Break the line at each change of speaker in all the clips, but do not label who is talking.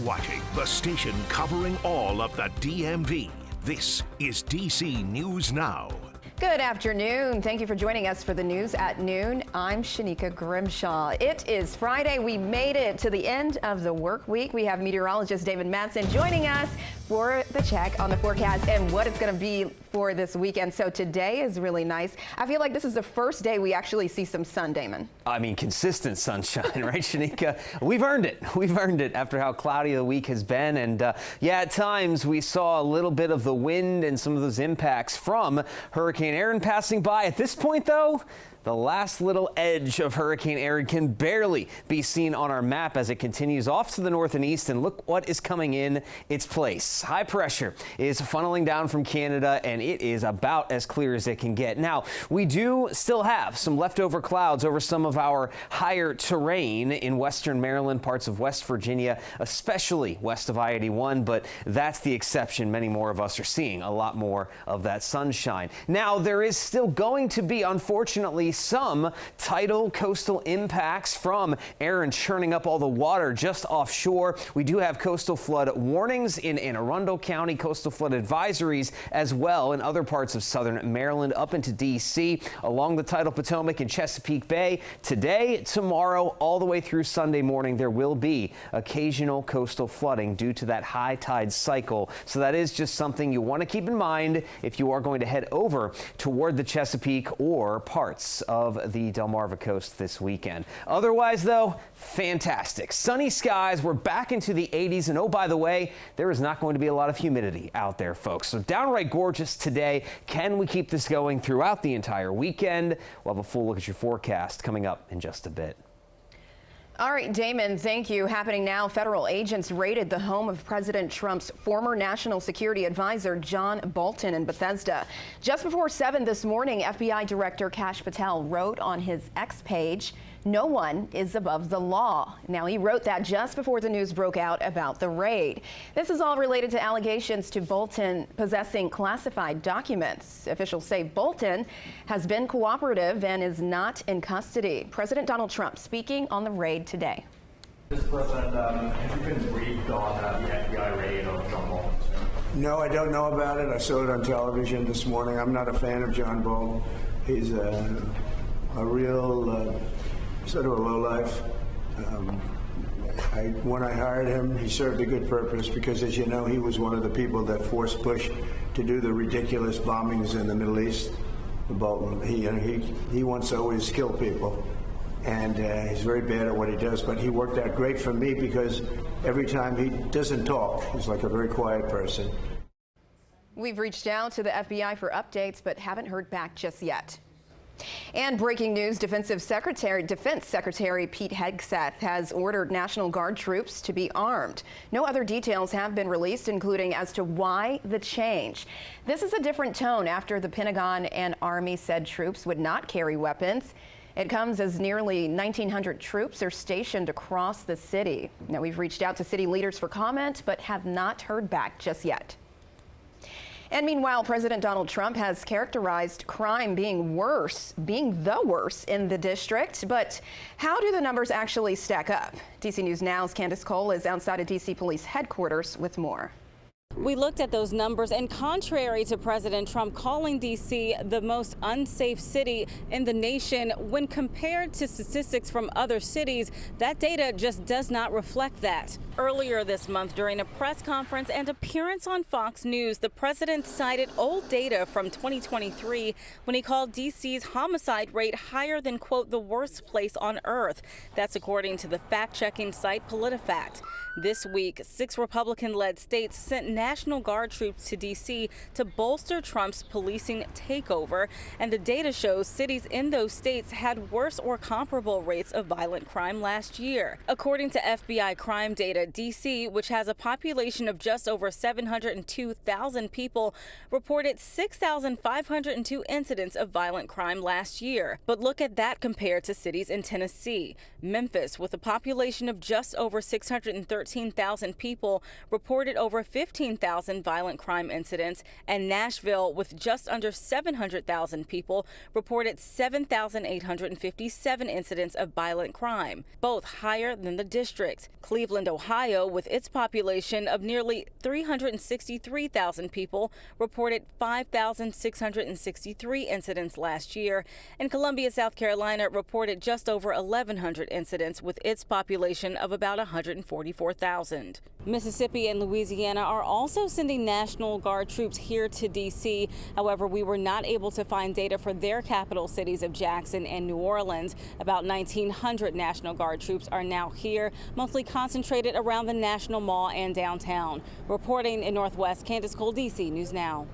watching the station covering all of the DMV. This is DC News Now.
Good afternoon. Thank you for joining us for the news at noon. I'm Shanika Grimshaw. It is Friday. We made it to the end of the work week. We have meteorologist David Matson joining us for the check on the forecast and what it's going to be for this weekend. So today is really nice. I feel like this is the first day we actually see some sun, Damon.
I mean, consistent sunshine, right, Shanika? We've earned it. We've earned it after how cloudy the week has been. And yeah, at times we saw a little bit of the wind and some of those impacts from Hurricane Erin passing by. At this point, though, the last little edge of Hurricane Erin can barely be seen on our map as it continues off to the north and east. And look what is coming in its place. High pressure is funneling down from Canada, and it is about as clear as it can get. Now, we do still have some leftover clouds over some of our higher terrain in western Maryland, parts of West Virginia, especially west of I-81. But that's the exception. Many more of us are seeing a lot more of that sunshine. Now, there is still going to be, unfortunately, some tidal coastal impacts from Erin churning up all the water just offshore. We do have coastal flood warnings in Anne Arundel County, coastal flood advisories as well in other parts of southern Maryland up into DC along the tidal Potomac and Chesapeake Bay. Today, tomorrow, all the way through Sunday morning, there will be occasional coastal flooding due to that high tide cycle. So that is just something you want to keep in mind if you are going to head over toward the Chesapeake or parts of the Delmarva coast this weekend. Otherwise, though, fantastic. Sunny skies. We're back into the 80s. And oh, by the way, there is not going to be a lot of humidity out there, folks. So downright gorgeous today. Can we keep this going throughout the entire weekend? We'll have a full look at your forecast coming up in just a bit.
All right, Damon, thank you. Happening now, federal agents raided the home of President Trump's former national security advisor, John Bolton, in Bethesda. Just before 7 this morning, FBI Director Kash Patel wrote on his X page, "No one is above the law." Now, he wrote that just before the news broke out about the raid. This is all related to allegations to Bolton possessing classified documents. Officials say Bolton has been cooperative and is not in custody. President Donald Trump speaking on the raid today.
Mr. President, have you been briefed on the FBI raid on John Bolton?
No, I don't know about it. I saw it on television this morning. I'm not a fan of John Bolton. He's a real sort of a lowlife. When I hired him, he served a good purpose because, as you know, he was one of the people that forced Bush to do the ridiculous bombings in the Middle East. Bolton, he wants to always kill people, and he's very bad at what he does. But he worked out great for me because every time he doesn't talk, he's like a veryquiet person.
We've reached out to the FBI for updates, but haven't heard back just yet. And breaking news, Defense Secretary Pete Hegseth has ordered National Guard troops to be armed. No other details have been released, including as to why the change. This is a different tone after the Pentagon and Army said troops would not carry weapons. It comes as nearly 1,900 troops are stationed across the city. Now, we've reached out to city leaders for comment, but have not heard back just yet. And meanwhile, President Donald Trump has characterized crime being the worst in the district. But how do the numbers actually stack up? DC News Now's Candace Cole is outside of DC Police headquarters with more.
We looked at those numbers, and contrary to President Trump calling D.C. the most unsafe city in the nation, when compared to statistics from other cities, that data just does not reflect that. Earlier this month, during a press conference and appearance on Fox News, the president cited old data from 2023 when he called D.C.'s homicide rate higher than, quote, the worst place on earth. That's according to the fact-checking site PolitiFact. This week, 6 Republican-led states sent National Guard troops to D.C. to bolster Trump's policing takeover, and the data shows cities in those states had worse or comparable rates of violent crime last year. According to FBI crime data, D.C., which has a population of just over 702,000 people, reported 6,502 incidents of violent crime last year. But look at that compared to cities in Tennessee. Memphis, with a population of just over 630 13,000 people, reported over 15,000 violent crime incidents, and Nashville, with just under 700,000 people, reported 7,857 incidents of violent crime, both higher than the district. Cleveland, Ohio, with its population of nearly 363,000 people, reported 5,663 incidents last year, and Columbia, South Carolina, reported just over 1,100 incidents with its population of about 144,000. Mississippi and Louisiana are also sending National Guard troops here to D.C. However, we were not able to find data for their capital cities of Jackson and New Orleans. About 1,900 National Guard troops are now here, mostly concentrated around the National Mall and downtown. Reporting in Northwest, Candace Cole, D.C. News Now.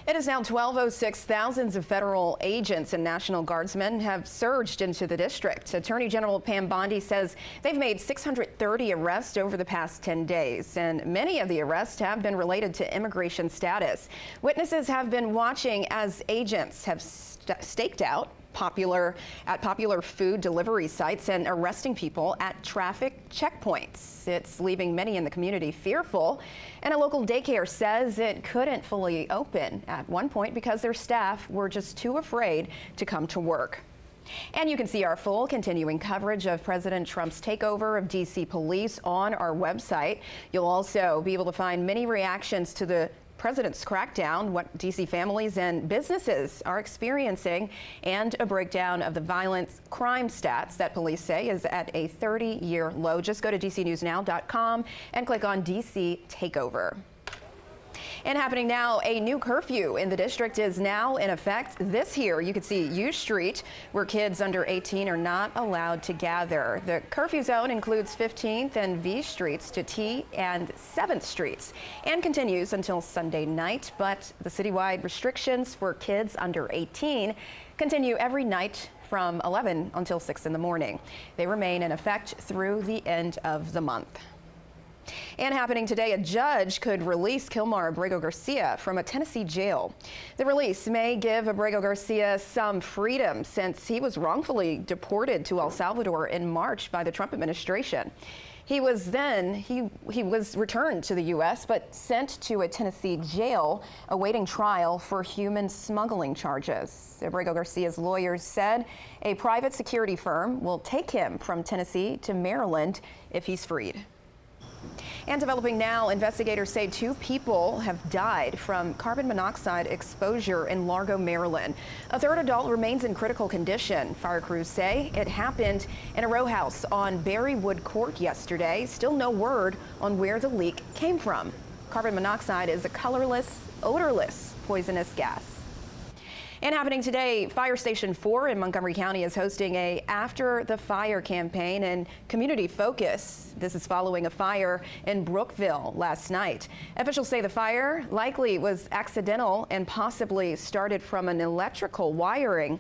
It is now 12:06. Thousands of federal agents and National Guardsmen have surged into the district. Attorney General Pam Bondi says they've made 630 arrests over the past 10 days, and many of the arrests have been related to immigration status. Witnesses have been watching as agents have staked out popular food delivery sites and arresting people at traffic checkpoints. It's leaving many in the community fearful, and a local daycare says it couldn't fully open at one point because their staff were just too afraid to come to work. And you can see our full continuing coverage of President Trump's takeover of DC police on our website. You'll also be able to find many reactions to the President's crackdown, what D.C. families and businesses are experiencing, and a breakdown of the violent crime stats that police say is at a 30-year low. Just go to dcnewsnow.com and click on DC Takeover. And happening now, a new curfew in the district is now in effect. This here, you can see U Street, where kids under 18 are not allowed to gather. The curfew zone includes 15th and V Streets to T and 7th Streets and continues until Sunday night. But the citywide restrictions for kids under 18 continue every night from 11 until 6 in the morning. They remain in effect through the end of the month. And happening today, a judge could release Kilmar Abrego Garcia from a Tennessee jail. The release may give Abrego Garcia some freedom since he was wrongfully deported to El Salvador in March by the Trump administration. He was returned to the U.S. but sent to a Tennessee jail awaiting trial for human smuggling charges. Abrego Garcia's lawyers said a private security firm will take him from Tennessee to Maryland if he's freed. And developing now, investigators say 2 people have died from carbon monoxide exposure in Largo, Maryland. A third adult remains in critical condition. Fire crews say it happened in a row house on Berrywood Court yesterday. Still no word on where the leak came from. Carbon monoxide is a colorless, odorless, poisonous gas. And happening today, Fire Station 4 in Montgomery County is hosting a After the Fire campaign and community focus. This is following a fire in Brookville last night. Officials say the fire likely was accidental and possibly started from an electrical wiring.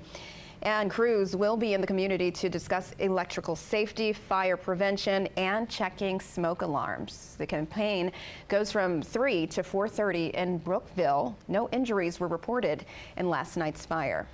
And crews will be in the community to discuss electrical safety, fire prevention, and checking smoke alarms. The campaign goes from 3 to 4:30 in Brookville. No injuries were reported in last night's fire.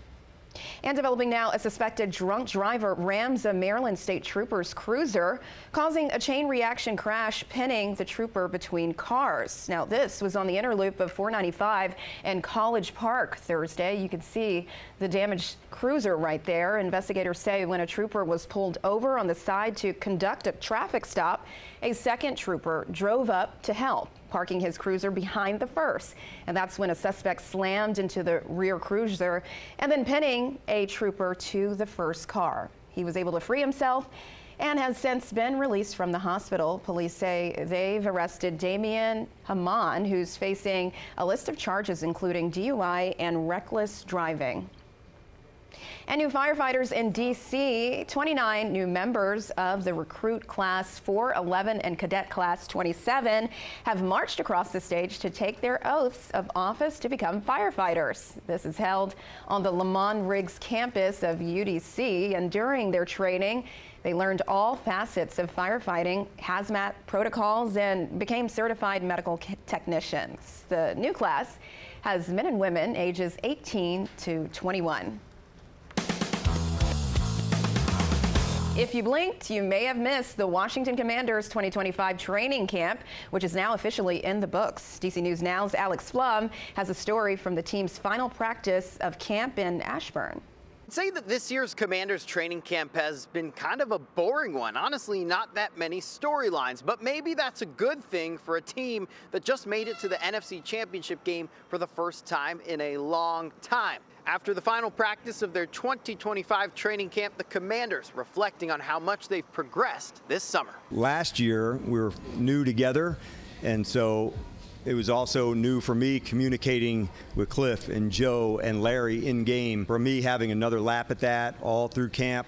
And developing now, a suspected drunk driver rams a Maryland State Trooper's cruiser, causing a chain reaction crash, pinning the trooper between cars. Now, this was on the inner loop of 495 and College Park Thursday. You can see the damaged cruiser right there. Investigators say when a trooper was pulled over on the side to conduct a traffic stop, a second trooper drove up to help, parking his cruiser behind the first. And that's when a suspect slammed into the rear cruiser and then pinning a trooper to the first car. He was able to free himself and has since been released from the hospital. Police say they've arrested Damian Haman, who's facing a list of charges including DUI and reckless driving. And new firefighters in D.C., 29 new members of the recruit class 411 and cadet class 27 have marched across the stage to take their oaths of office to become firefighters. This is held on the Lamont Riggs campus of UDC, and during their training, they learned all facets of firefighting, hazmat protocols, and became certified medical technicians. The new class has men and women ages 18 to 21. If you blinked, you may have missed the Washington Commanders 2025 training camp, which is now officially in the books. DC News Now's Alex Flum has a story from the team's final practice of camp in Ashburn.
Say that this year's Commanders training camp has been kind of a boring one. Honestly, not that many storylines, but maybe that's a good thing for a team that just made it to the NFC Championship game for the first time in a long time. After the final practice of their 2025 training camp, the Commanders reflecting on how much they've progressed this summer.
Last year, we were new together, and so it was also new for me communicating with Cliff and Joe and Larry in game. For me, having another lap at that all through camp,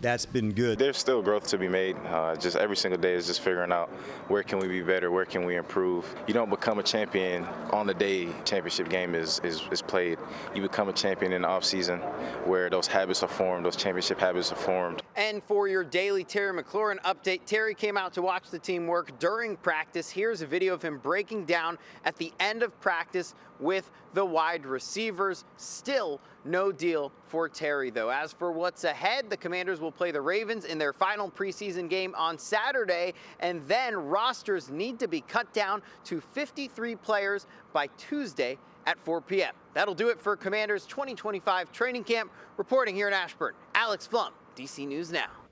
that's been good.
There's still growth to be made. Just every single day is just figuring out where can we be better, where can we improve. You don't become a champion on the day championship game is played. You become a champion in the offseason where those habits are formed, those championship habits are formed.
And for your daily Terry McLaurin update, Terry came out to watch the team work during practice. Here's a video of him breaking down at the end of practice with the wide receivers. Still no deal for Terry, though. As for what's ahead, the Commanders will play the Ravens in their final preseason game on Saturday, and then rosters need to be cut down to 53 players by Tuesday at 4 p.m. That'll do it for Commanders 2025 training camp. Reporting here in Ashburn, Alex Flum, DC News Now.